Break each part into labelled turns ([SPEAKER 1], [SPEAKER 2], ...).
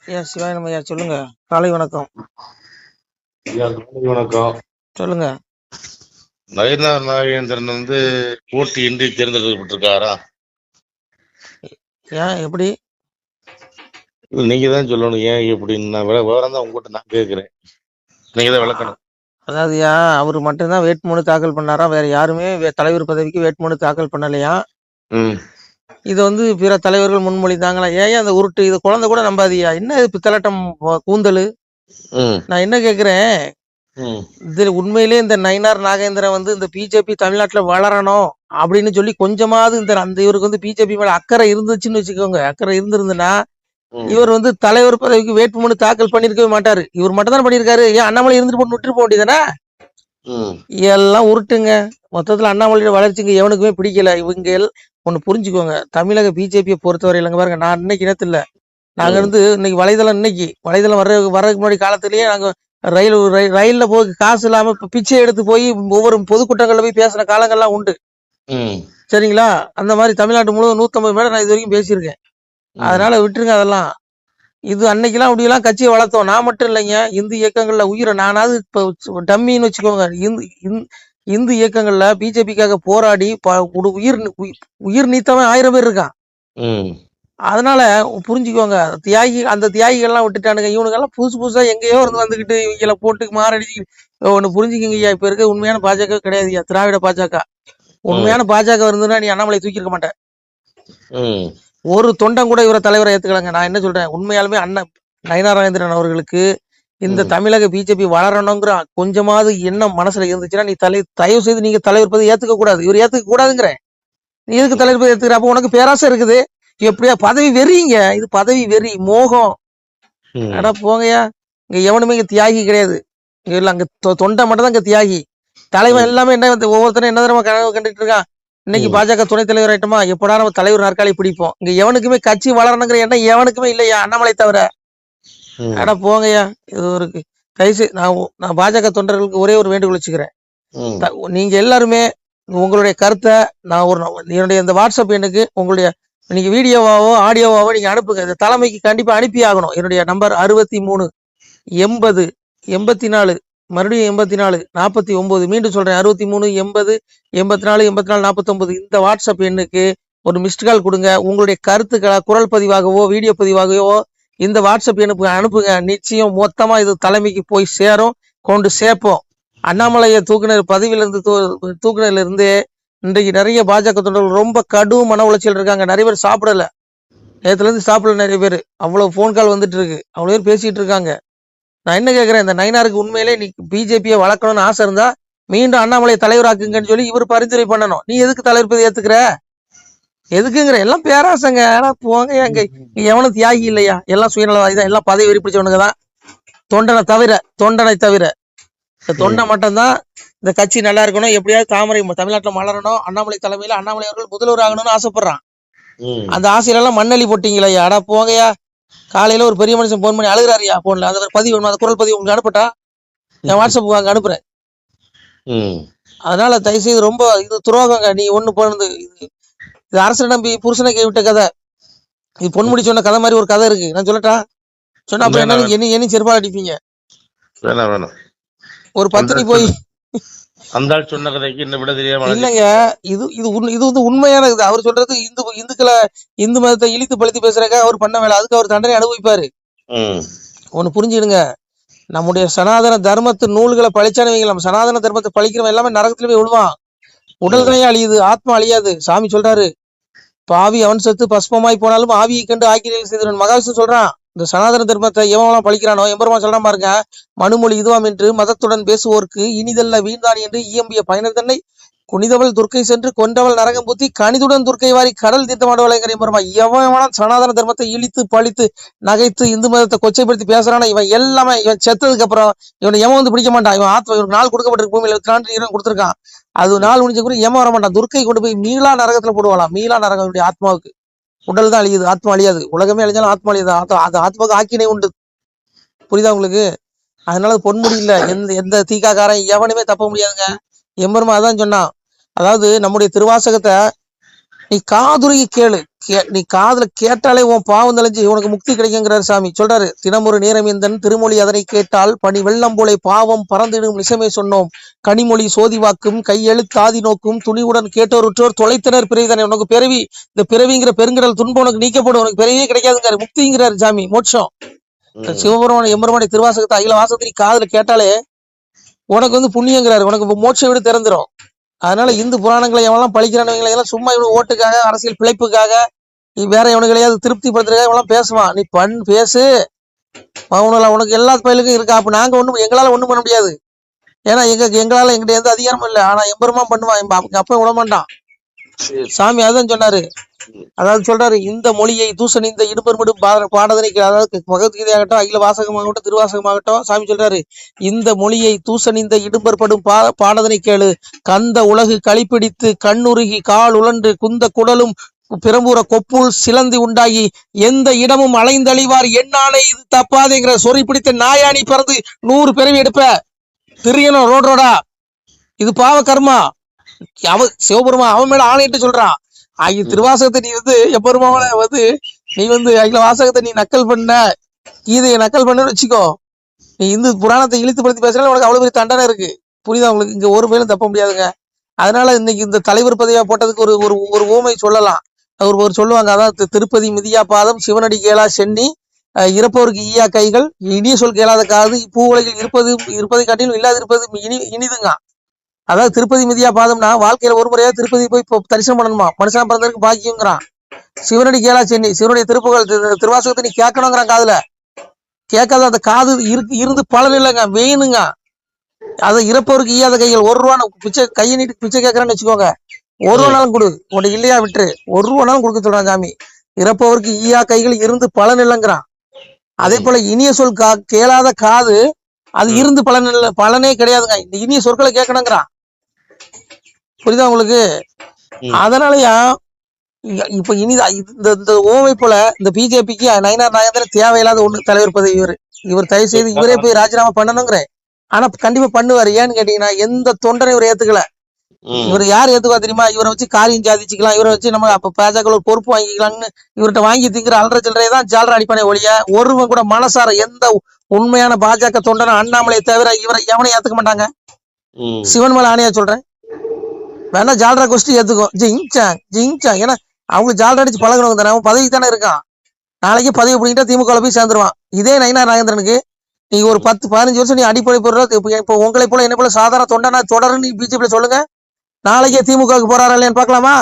[SPEAKER 1] ஐயா சிவாயனம் ஐயா சொல்லுங்க. காலை வணக்கம்.
[SPEAKER 2] ஐயா, காலை வணக்கம்.
[SPEAKER 1] சொல்லுங்க.
[SPEAKER 2] நயினார் நாகேந்திரன் போட்டியின்றி தேர்ந்தெடுக்கப்பட்டிருக்காரா?
[SPEAKER 1] ஏன் எப்படி?
[SPEAKER 2] நீங்க தான் சொல்லணும் ஏன் எப்படின்னு. நான் விவரம் தான் உங்ககிட்ட நான் கேட்கிறேன், நீங்க தான் விளக்கணும்.
[SPEAKER 1] அதாவது அவர் மட்டும்தான் வேட்புமனு தாக்கல் பண்ணாரா, வேற யாருமே தலைவர் பதவிக்கு வேட்புமனு தாக்கல் பண்ணலையா? இது பிற தலைவர்கள் முன்மொழிந்தாங்களா? ஏன் அந்த உருட்டு? இது குழந்தை கூட நம்பாதியா? என்ன இது பித்தலாட்டம் கூந்தலு? நான் என்ன கேக்குறேன், இதுல உண்மையிலே இந்த நயினார் நாகேந்திரன் இந்த பிஜேபி தமிழ்நாட்டுல வளரணும் அப்படின்னு சொல்லி கொஞ்சமாவது அந்த இவருக்கு பிஜேபி மேல அக்கறை இருந்துச்சுன்னு வச்சுக்கோங்க. அக்கறை இருந்திருந்துன்னா இவர் தலைவர் பதவிக்கு வேட்புமனு தாக்கல் பண்ணிருக்கவே மாட்டாரு. இவர் மட்டும் தான் பண்ணிருக்காரு. ஏன் அண்ணாமலை இருந்துட்டு போட்டு விட்டுட்டு போக வேண்டியதானே? எல்லாம் உருட்டுங்க. மொத்தத்துல அண்ணாமலையோட வளர்ச்சிங்க எவனுக்குமே பிடிக்கல. இவங்க ஒண்ணு புரிஞ்சுக்கோங்க, தமிழக பிஜேபியை பொறுத்தவரை இல்லைங்க பாருங்க. நான் இன்னைக்கு இனத்துல நாங்க இன்னைக்கு வலைதளம் வர்றதுக்கு முன்னாடி காலத்திலேயே நாங்க ரயில்ல போய் காசு இல்லாம பிச்சை எடுத்து போய் ஒவ்வொரு பொதுக்கூட்டங்கள்ல போய் பேசின காலங்கள்லாம் உண்டு. சரிங்களா? அந்த மாதிரி தமிழ்நாட்டு முழுவதும் 150 மேல நான் இது வரைக்கும் பேசியிருக்கேன். அதனால விட்டுருங்க அதெல்லாம். இது அன்னைக்கெல்லாம் அப்படியெல்லாம் கட்சியை வளர்த்தோம். நான் மட்டும் இல்லைங்க, இந்து இயக்கங்கள்ல உயிரை நானாவது இப்ப டம்மின்னு வச்சுக்கோங்க. இந்து இயக்கங்கள்ல பிஜேபிக்காக போராடி உயிர் நீத்தவன் 1000 பேர் இருக்கான். அதனால புரிஞ்சுக்கோங்க, அந்த தியாகிகள்லாம் விட்டுட்டானுங்க. இவனுங்கெல்லாம் புதுசா எங்கேயோ வந்துகிட்டு இவங்களை போட்டு மாரடிச்சு ஒண்ணு புரிஞ்சுக்கங்க ஐயா. இப்ப இருக்க உண்மையான பாஜக கிடையாது ஐயா, திராவிட பாஜக. உண்மையான பாஜக இருந்ததுன்னா நீ அண்ணாமலை தூக்கி இருக்க மாட்டேன். ஒரு தொண்டம் கூட இவரை தலைவரை ஏத்துக்கலாங்க. நான் என்ன சொல்றேன், உண்மையாலுமே நயினார் நாகேந்திரன் அவர்களுக்கு இந்த தமிழக பிஜேபி வளரணுங்கிற கொஞ்சமாவது எண்ணம் மனசுல இருந்துச்சுன்னா நீ தயவு செய்து நீங்க தலைவர் பதவி ஏத்துக்க கூடாது. இவர் ஏத்துக்க கூடாதுங்கிறேன். நீ எதுக்கு தலைவர் பதவி ஏத்துக்கிற? அப்ப உனக்கு பேராசை இருக்குது. எப்படியா பதவி வெறிங்க, இது பதவி வெறி மோகம். ஆனா போங்கயா, இங்க எவனுமே இங்க தியாகி கிடையாது. இல்ல அங்க தொண்டை மட்டும் தான் இங்க தியாகி. தலைவன் எல்லாமே என்ன ஒவ்வொருத்தரும் என்ன தரமா கனவு கண்டுட்டு இருக்கான். இன்னைக்கு பாஜக துணைத் தலைவர் ஆயிட்டோமா, எப்படா நம்ம தலைவர் நாற்காலி பிடிப்போம். இங்க எவனுக்குமே கட்சி வளரணுங்கிற எண்ணம் எவனுக்குமே இல்லையா, அண்ணாமலை தவிர. ஆனா போங்கய்யா, இது ஒரு கைசு. நான் பாஜக தொண்டர்களுக்கு ஒரே ஒரு வேண்டுகோள் வச்சுக்கிறேன். நீங்க எல்லாருமே உங்களுடைய கருத்தை என்னுடைய இந்த வாட்ஸ்அப் எண்ணுக்கு உங்களுடைய நீங்க வீடியோவாவோ ஆடியோவாவோ நீங்க அனுப்புங்க. இந்த தலைமைக்கு கண்டிப்பா அனுப்பி ஆகணும். என்னுடைய நம்பர் 63 80 84 மறுபடியும் 84 49. மீண்டும் சொல்றேன், 63 80 84 84 49. இந்த வாட்ஸ்அப் எண்ணுக்கு ஒரு மிஸ்ட் கால் கொடுங்க. உங்களுடைய கருத்துக்களை குரல் பதிவாகவோ வீடியோ பதிவாகவோ இந்த வாட்ஸ்அப் எண்ணுக்கு அனுப்புங்க. நிச்சயம் மொத்தமா இது தலைமைக்கு போய் சேரும், கொண்டு சேர்ப்போம். அண்ணாமலையை தூக்குனதுல இருந்து இன்றைக்கு நிறைய பாஜக தொண்டர்கள் ரொம்ப கடும் மன உளைச்சல் இருக்காங்க. நிறைய பேர் சாப்பிடல, நேத்துல இருந்து சாப்பிடல. நிறைய பேர் அவ்வளவு போன் கால் வந்துட்டு இருக்கு, அவ்வளவு பேர் பேசிட்டு இருக்காங்க. நான் என்ன கேட்கிறேன், இந்த நயினாருக்கு உண்மையிலே நீ பிஜேபியை வளர்க்கணும்னு ஆசை இருந்தா மீண்டும் அண்ணாமலையை தலைவராக்குங்கன்னு சொல்லி இவர் பரிந்துரை பண்ணணும். நீ எதுக்கு தலைவர் பதவி ஏத்துக்கிற? எதுக்குங்கிற? எல்லாம் பேராசங்க. ஆனா போங்க, எங்க எவனும் தியாகி இல்லையா, எல்லாம் சுயநலவாதிதான், எல்லாம் பதவி வெறி பிடிச்சவனுங்க தான். தொண்டனை தவிர இந்த தொண்டை மட்டும்தான் இந்த கட்சி நல்லா இருக்கணும், எப்படியாவது தாமரை தமிழ்நாட்டுல மலரணும், அண்ணாமலை தலைமையில அண்ணாமலை அவர்கள் முதல்வர் ஆகணும்னு ஆசைப்படுறான். அந்த ஆசையில எல்லாம் மண்ணள்ளி போட்டீங்களா? அடா போங்கயா. காலையில ஒரு பெரிய மனுஷன் போன் பண்ணி அழுகிறாரியா போன்ல. அந்த பதிவு, அந்த குரல் பதிவு உங்களுக்கு அனுப்பட்டா என் வாட்ஸ்அப் அங்க அனுப்புறேன். அதனால தயவுசெய்து ரொம்ப இது துரோகங்க. நீ ஒண்ணு போனது இது அரசு நம்பி புருஷனை கைவிட்ட கதை. இது பொன்முடி சொன்ன கதை மாதிரி ஒரு கதை இருக்கு. நான் சொல்லட்டா? சொன்னா அப்புறம் என்ன செருப்பால் அடிப்பீங்க. ஒரு பத்தினி போய்
[SPEAKER 2] அந்த சொன்ன கதைக்கு என்ன விட தெரியாம
[SPEAKER 1] இல்லைங்க. இது உண்மையான இது. அவர் சொல்றது இந்து மதத்தை இழித்து பழுத்து பேசுறதுக்காக அவர் பண்ண வேலை. அதுக்கு அவர் தண்டனை அனுபவிப்பாரு. ஒண்ணு புரிஞ்சுடுங்க, நம்முடைய சனாதன தர்மத்து நூல்களை பழிச்சானவங்க, நம்ம சனாதன தர்மத்தை பழிக்கிறவன் எல்லாமே நரகத்துல போய் விழுவான். உடல் தான் அழியுது, ஆத்மா அழியாது. சாமி சொல்றாரு, பாவி அவன் செத்து பஸ்பமாய் போனாலும் ஆவியை கண்டு ஆக்கிரல் செய்தவன். மகாவிஷ்ணு சொல்றான், இந்த சனாதன தர்மத்தை எவெல்லாம் பழிக்கிறானோ எம்பெருமான் சொல்றான் பாருங்க, மனுமொழி இதுவாம் என்று மதத்துடன் பேசுவோர்க்கு இனிதல்ல வீழ்ந்தான் என்று இயம்பிய பயனர் தன்னை குனிதவள் துர்க்கை சென்று கொண்டவள் நரகம் புத்தி கணிதுடன் துர்க்கை வாரி கடல் தீர்த்தமாடுவளைங்கிற எம்பெருமான். எவன் சனாதன தர்மத்தை இழித்து பழித்து நகைத்து இந்து மதத்தை கொச்சைப்படுத்தி பேசுறானா, இவன் எல்லாமே இவன் செத்ததுக்கு அப்புறம் இவனை எவன் பிடிக்க மாட்டான். இவன் ஆத்மா, இவனுக்கு நாள் கொடுக்கப்பட்டிருக்கு, பூமியில 24 கொடுத்துருக்கான். அது நாள் முடிஞ்ச கூட எம வர மாட்டான். துர்க்கை கொண்டு போய் மீளா நரகத்துல போடுவாளாம். மீளா நரகம் ஆத்மாவுக்கு. உடல் தான் அழியுது, ஆத்மா அழியாது. உலகமே அழிஞ்சாலும் ஆத்மா அழியாது. அது ஆத்மாவுக்கு ஆக்கினை உண்டு. புரியுதா உங்களுக்கு? அதனால பொன்முடி இல்ல, எந்த தீக்காக்காரன் எவனுமே தப்ப முடியாதுங்க. எம்பெருமா அதான் சொன்னான். அதாவது நம்முடைய திருவாசகத்தை நீ காதுருகி கேளு. நீ காதுல கேட்டாலே உன் பாவம் தெளிஞ்சு உனக்கு முக்தி கிடைக்குங்கிறாரு சாமி. சொல்றாரு, தினமொரு நேரமேந்தன் திருமொழி அதனை கேட்டால் பனி வெள்ளம் போலே பாவம் பறந்திடும் நிசமே சொன்னோம். கனிமொழி சோதிவாக்கும் கையெழுத்தாதி நோக்கும் துணிவுடன் கேட்டோர் உற்றோர் தொலைத்தனர் பிறவிதானே. உனக்கு பிறவி, இந்த பிறவிங்கிற பெருங்கடல் துன்பம் உனக்கு நீக்கப்படும், உனக்கு பிறவியே கிடைக்காதுங்கிறாரு, முக்திங்கிறாரு சாமி, மோட்சம். சிவபெருமான எம்பெருமானை திருவாசகத்தை அகில வாசகத்தை நீ காதுல கேட்டாலே உனக்கு வந்து புண்ணியங்கிறாரு, உனக்கு மோட்ச வீடு திறந்துரும். அதனால இந்து புராணங்களை எவெல்லாம் பழிக்கிறானவங்களை எல்லாம் சும்மா இவனு ஓட்டுக்காக, அரசியல் பிழைப்புக்காக, வேற எவனுகளையாவது திருப்தி படுத்துறதுக்காக எவெல்லாம் பேசுவான். நீ பேசு, உனக்கு எல்லா பயிலுக்கும் இருக்கா. அப்ப நாங்க எங்களால ஒண்ணும் பண்ண முடியாது. ஏன்னா எங்களால எங்கிட்ட எந்த அதிகாரமும் இல்லை. ஆனா எம்பெருமான் பண்ணுவான், எங்க அப்பா விட மாட்டான் சாமி. அதான் சொன்னாரு. அதாவது சொல்றாரு, இந்த மொழியை தூசணிந்த இடுபெருமிடும் பாடதனை, அதாவது பகவத்கீதையாகட்டும், அகில வாசகமாகட்டும், திருவாசகமாகட்டும், சாமி சொல்றாரு, இந்த மொழியை தூசணிந்த இடும்பற்படும் பாடதனை கேளு. கந்த உலகு களிப்பிடித்து கண்ணுருகி கால் உழன்று குந்த குடலும் பிறம்பூர கொப்புள் சிலந்தி உண்டாகி எந்த இடமும் அலைந்தழிவார் என்னாலே இது தப்பாதேங்கிற சொறி பிடித்த நாயாணி பிறந்து 100 பிறவி எடுப்ப திரியணும் ரோடா. இது பாவ கர்மா. சிவபெருமா அவன் மேல ஆணையிட்டு சொல்றான், திருவாசகத்தை நீ வந்து எப்பெருமாவன வந்து நீ வந்து அகில வாசகத்தை நீ நக்கல் பண்ண, கீதையை நக்கல் பண்ணு வச்சுக்கோ, நீ இந்து புராணத்தை இழுத்துப்படுத்தி பேசுறாலும் உனக்கு அவ்வளவு பெரிய தண்டனை இருக்கு. புரியுதா உங்களுக்கு? இங்க ஒரு பேரும் தப்ப முடியாதுங்க. அதனால இன்னைக்கு இந்த தலைவர் பதவியா போட்டதுக்கு ஒரு ஒரு ஊமை சொல்லலாம். ஒரு சொல்லுவாங்க, அதான் திருப்பதி மிதியா பாதம் சிவனடி கேளா சென்னி இறப்பவருக்கு ஈயா கைகள் இனிய சொல் கேளாத காது பூ உலகில் இருப்பதை காட்டிலும் இல்லாதிருப்பது இனிதுங்க. அதாவது திருப்பதி மிதியா பாதம்னா வாழ்க்கையில ஒரு முறையா திருப்பதி போய் தரிசனம் பண்ணணுமா, மனுஷனா பிறந்ததுக்கு பாக்கியங்கிறான். சிவனடி கேளா சென்னி, சிவனுடைய திருப்புகள் திருவாசகத்தை நீ கேட்கணுங்கிறான். காதுல கேட்காத அந்த காது இருந்து பலன் இல்லைங்க, வேணுங்க. அதை இறப்பவருக்கு ஈயாத கைகள். 1 ரூபா பிச்சை கையை நீட்டு பிச்சை கேட்கறான்னு வச்சுக்கோங்க, 1 ரூபானாலும் கொடு, உனக்கு இல்லையா விட்டுரு, 1 ரூபானாலும் கொடுக்க சொல்றான் சாமி. இறப்பவருக்கு ஈயா கைகள் இருந்து பலன் இல்லைங்கிறான். அதே போல இனிய சொல் கேளாத காது, அது இருந்து பலன் இல்லை, பலனே கிடையாதுங்க. இந்த இனிய சொற்களை கேட்கணுங்கிறான். புரியுதா உங்களுக்கு? அதனாலயா இப்ப இந்த ஓமை போல இந்த பிஜேபிக்கு நயினார் நாகேந்திரன் தேவையில்லாத ஒண்ணு தலைவர் பதவி. இவர் தயவு செய்து இவரே போய் ராஜினாமா பண்ணணுங்கிற. ஆனா கண்டிப்பா பண்ணுவாரு. ஏன்னு கேட்டீங்கன்னா, எந்த தொண்டனை இவர் ஏத்துக்கல. இவர் யார் ஏத்துக்கா தெரியுமா? இவரை வச்சு காரியம் சாதிச்சுக்கலாம், இவரை வச்சு நம்ம அப்ப பாஜக ஒரு பொறுப்பு வாங்கிக்கலாம்னு இவர்கிட்ட வாங்கி திங்கிற அல்ற சில்லறையதான் ஜாலரா அடிப்பானே ஒழிய, ஒருவன் கூட மனசார எந்த உண்மையான பாஜக தொண்டனை அண்ணாமலை தவிர இவரை எவனையும் ஏத்துக்க மாட்டாங்க. சிவன் மேல ஆணையா சொல்றேன். வேணா ஜாலரா கோஷ்டி ஏத்துக்கும், ஜிங்சாங். ஏன்னா அவங்க ஜாலரா அடிச்சு பழகணும் தானே, அவன் பதவி தானே இருக்கான். நாளைக்கு பதவி பிடிக்கிட்டா திமுக போய் சேர்ந்துருவான். இதே நயினார் நாகேந்திரனுக்கு நீங்க ஒரு 10-15 வருஷம் நீ அடிப்படை பொருள் இப்போ உங்களை போல என்ன போல சாதாரண தொண்டனா தொடர்ந்து பிஜேபி சொல்லுங்க, நாளைக்கே திமுகவுக்கு போறாரா இல்லையான்னு பாக்கலாமா?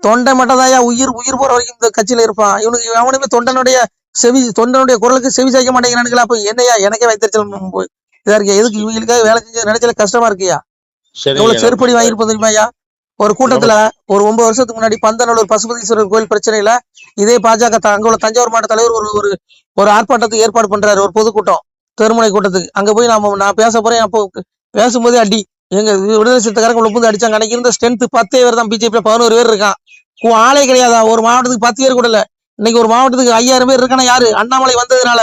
[SPEAKER 1] தொண்டை மட்டும் தான் உயிர் போற வரைக்கும் இந்த கட்சியில இருப்பான். இவனுக்கு அவனுமே தொண்டனுடைய குரலுக்கு செவி சாய்க்க மாட்டேங்கிறானுங்களா? அப்ப என்னையா எனக்கே வைத்தறிச்சல் இதா இருக்கியா? எதுக்கு இவங்களுக்காக வேலை செஞ்சு நினைச்சல கஷ்டமா இருக்கியா? எவ்வளவு செருப்படி வாங்கிருப்போம் தெரியுமாயா? ஒரு கூட்டத்துல ஒரு 9 வருஷத்துக்கு முன்னாடி பந்தநல்லூர் பசுபதீஸ்வரர் கோயில் பிரச்சனையில இதே பாஜக அங்க உள்ள தஞ்சாவூர் மாவட்ட தலைவர் ஒரு ஆர்ப்பாட்டத்துக்கு ஏற்பாடு பண்றாரு, ஒரு பொதுக்கூட்டம், தெருமுனை கூட்டத்துக்கு. அங்க போய் நான் பேச போறேன். அப்போ பேசும்போதே அடி, எங்க விடுதலை சிறுத்தைக்காரங்க உள்ள அடிச்சாங்க. அன்னைக்கு இருந்த ஸ்ட்ரென்த் 10 பேர் தான். பிஜேபியில 11 பேர் இருக்கான். ஆளே கிடையாதா? ஒரு மாவட்டத்துக்கு 10 பேர் கூட இல்ல. இன்னைக்கு ஒரு மாவட்டத்துக்கு 5000 பேர் இருக்கானா? யாரு? அண்ணாமலை வந்ததுனால.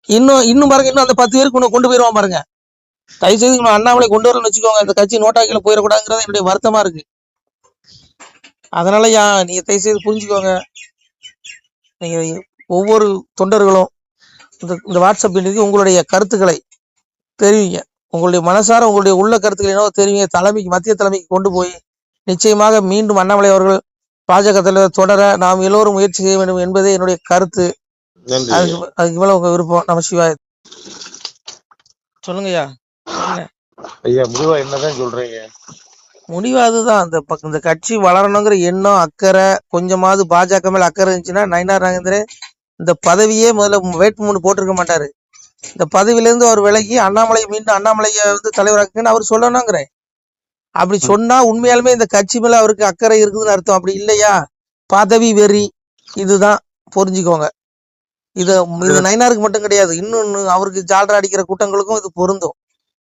[SPEAKER 1] இன்னும் பாருங்க, இன்னும் அந்த 10 பேருக்கு கொண்டு போயிருவான் பாருங்க. தயவு செய்து அண்ணாமலை கொண்டு வரணும்னு வச்சுக்கோங்க, இந்த கட்சி நோட்டாக்கில போயிடக்கூடாதுங்கிறது என்னுடைய வருத்தமா இருக்கு. அதனால நீங்க தயவு செய்து புரிஞ்சுக்கோங்க. நீங்க ஒவ்வொரு தொண்டர்களும் இந்த வாட்ஸ்அப் உங்களுடைய கருத்துக்களை தெரிவிங்க. உங்களுடைய மனசார உங்களுடைய உள்ள கருத்துக்களை என்னவோ தெரிவிங்க. தலைமைக்கு, மத்திய தலைமைக்கு கொண்டு போய் நிச்சயமாக மீண்டும் அண்ணாமலை அவர்கள் பாஜக தலைவர் தொடர நாம் எல்லோரும் முயற்சி செய்ய வேண்டும் என்பதே என்னுடைய கருத்து. அதுக்கு மேல உங்க விருப்பம். நம சிவாய. சொல்லுங்கய்யா.
[SPEAKER 2] ஐயா, முடிவா என்னதான் சொல்றீங்க?
[SPEAKER 1] முடிவு அதுதான். இந்த கட்சி வளரணுங்கிற எண்ணம், அக்கறை, கொஞ்சமாவது பாஜக மேல அக்கறை இருந்துச்சுன்னா நயினார் நாகேந்திரன் இந்த பதவியே முதல்ல வேட்புமனு போட்டிருக்க மாட்டாரு. இந்த பதவியில இருந்து அவர் விலகி மீண்டும் அண்ணாமலைய வந்து தலைவராக்குன்னு அவர் சொல்லணுங்கிறேன். அப்படி சொன்னா உண்மையாலுமே இந்த கட்சி மேல அவருக்கு அக்கறை இருக்குதுன்னு அர்த்தம். அப்படி இல்லையா, பதவி வெறி. இதுதான் புரிஞ்சுக்கோங்க. இது நயினாருக்கு மட்டும் கிடையாது, இன்னொன்னு அவருக்கு ஜால்ரா அடிக்கிற கூட்டங்களுக்கும் இது பொருந்தும்.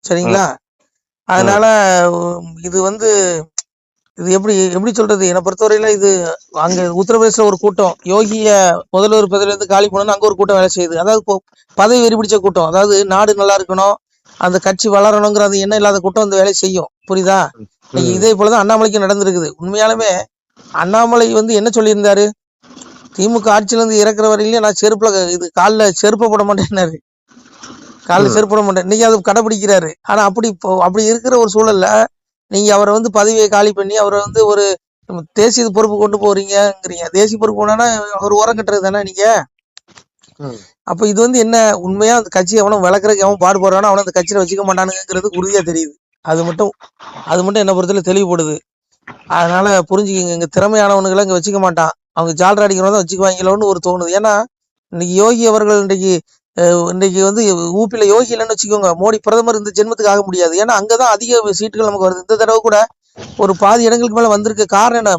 [SPEAKER 1] சரிங்களா? அதனால இது எப்படி சொல்றது, என்னை பொறுத்தவரையில இது அங்க உத்தரப்பிரதேசல ஒரு கூட்டம் யோகிய முதல்வர் பதவியில இருந்து காலி பண்ணணும், அங்க ஒரு கூட்டம் வேலை செய்யுது. அதாவது பதவி வெறி பிடிச்ச கூட்டம். அதாவது நாடு நல்லா இருக்கணும், அந்த கட்சி வளரணுங்கிற அது என்ன இல்லாத கூட்டம் இந்த வேலை செய்யும். புரியுதா? இதே போலதான் அண்ணாமலைக்கு நடந்திருக்குது. உண்மையாலுமே அண்ணாமலை வந்து என்ன சொல்லியிருந்தாரு, திமுக ஆட்சியில இருந்து இறக்குற வரையிலும் நான் செருப்புல இது காலில் செருப்பை போட மாட்டேன்னாரு. காலில் செருப்பு போட மாட்டேன். இன்னைக்கு அது கடைபிடிக்கிறாரு. ஆனா அப்படி இருக்கிற ஒரு சூழல்ல நீங்க அவரை வந்து பதவியை காலி பண்ணி அவரை வந்து ஒரு தேசிய பொறுப்பு கொண்டு போறீங்கிறீங்க. தேசிய பொறுப்பு போனா அவர் ஓரம் கட்டுறது தானே நீங்க. அப்ப இது வந்து என்ன, உண்மையா அந்த கட்சி அவனும் விளக்குறதுக்கு அவன் பாடுபடுறானோ அவனை அந்த கட்சியில வச்சுக்க மாட்டானுங்கிறது உறுதியா தெரியுது. அது மட்டும் என்ன பொறுத்தல தெளிவுபடுது. அதனால புரிஞ்சுக்கிங்க, இங்க திறமையானவனுங்களை இங்க வச்சுக்க மாட்டான். அவங்க ஜால்ரா அடிக்கிறவங்க தான் வச்சுக்குவாங்களோன்னு ஒரு தோணுது. ஏன்னா இன்னைக்கு யோகி அவர்கள் இன்னைக்கு வந்து ஊப்பில யோகி இல்லைன்னு வச்சுக்கோங்க, மோடி பிரதமர் இந்த ஜென்மத்துக்கு ஆக முடியாது. ஏன்னா அங்கதான் அதிக சீட்டுகள் நமக்கு வருது. இந்த தடவை கூட ஒரு பாதி இடங்களுக்கு மேல வந்திருக்க காரணம் என்ன,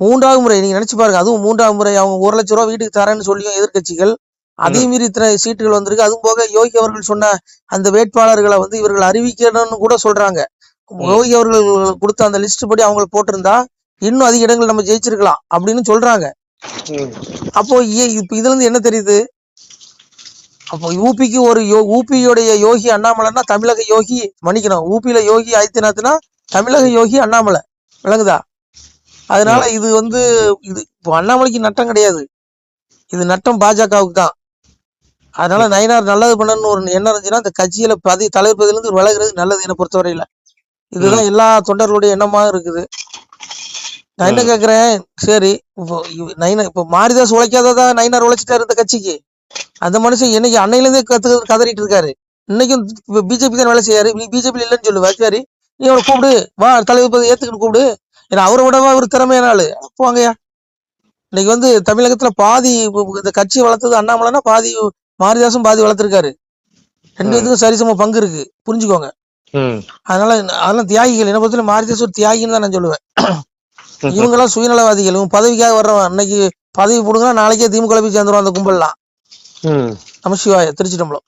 [SPEAKER 1] 3வது முறை நீங்க நினைச்சு பாருங்க. அதுவும் 3வது முறை அவங்க 1 லட்சம் ரூபாய் வீட்டுக்கு தரேன்னு சொல்லியும் எதிர்கட்சிகள் அதே மீறி இத்தனை சீட்டுகள் வந்திருக்கு. அதுவும் போக யோகி அவர்கள் சொன்ன அந்த வேட்பாளர்களை வந்து இவர்கள் அறிவிக்கணும்னு கூட சொல்றாங்க. யோகி அவர்கள் கொடுத்த அந்த லிஸ்ட் படி அவங்களை போட்டிருந்தா இன்னும் அதிக இடங்கள் நம்ம ஜெயிச்சிருக்கலாம் அப்படின்னு சொல்றாங்க. அப்போ இப்ப இதுல இருந்து என்ன தெரியுது, அப்போ ஊபிக்கு ஒரு ஊபியோடைய யோகி அண்ணாமலைன்னா தமிழக யோகி மன்னிக்கணும், ஊபியில யோகி ஆதித்யநாத்னா தமிழக யோகி அண்ணாமலை, விளங்குதா? அதனால இது வந்து இது இப்போ அண்ணாமலைக்கு நட்டம் கிடையாது, இது நட்டம் பாஜகவுக்கு தான். அதனால நயினார் நல்லது பண்ணணும்னு ஒரு எண்ணம் இருந்துச்சுன்னா அந்த கட்சியில தலைவர் பதவியிலிருந்து விலகுறது நல்லது என்னை பொறுத்தவரையில. இதுதான் எல்லா தொண்டர்களுடைய எண்ணமா இருக்குது. நான் என்ன கேக்குறேன், சரி இப்போ மாரிதாஸ் உழைக்காததா நயினார் உழைச்சிட்டாரு இந்த கட்சிக்கு. அந்த மனுஷன் என்னைக்கு அன்னையில இருந்தே கதறிட்டு இருக்காரு. இன்னைக்கும் பிஜேபி தான் வேலை செய்யாரு. நீ பிஜேபி இல்லைன்னு சொல்லுவா, சரி நீ அவனை கூப்பிடு, வா தலைவர் பதவி ஏத்துக்கிட்டு கூப்பிடு, ஏன்னா அவரை விடவா ஒரு திறமையான ஆளு போவாங்கயா. இன்னைக்கு வந்து தமிழகத்துல பாதி இந்த கட்சி வளர்த்தது அண்ணாமலைன்னா பாதி மாரிதாசும் பாதி வளர்த்திருக்காரு. 2 பேத்துக்கும் சரிசம பங்கு இருக்கு, புரிஞ்சுக்கோங்க. அதெல்லாம் தியாகிகள். என்ன பொறுத்தவரை மாரிதாஸ் ஒரு தியாகின்னு தான் நான் சொல்லுவேன். இவங்க எல்லாம் சுயநலவாதிகள். இவங்க பதவிக்காக வர்றவன். இன்னைக்கு பதவி போடுங்கன்னா நாளைக்கே திமுக போய் சேர்ந்துருவான் அந்த கும்பல்லாம். நமசிவாய. திருச்சிட்டம்பலம்.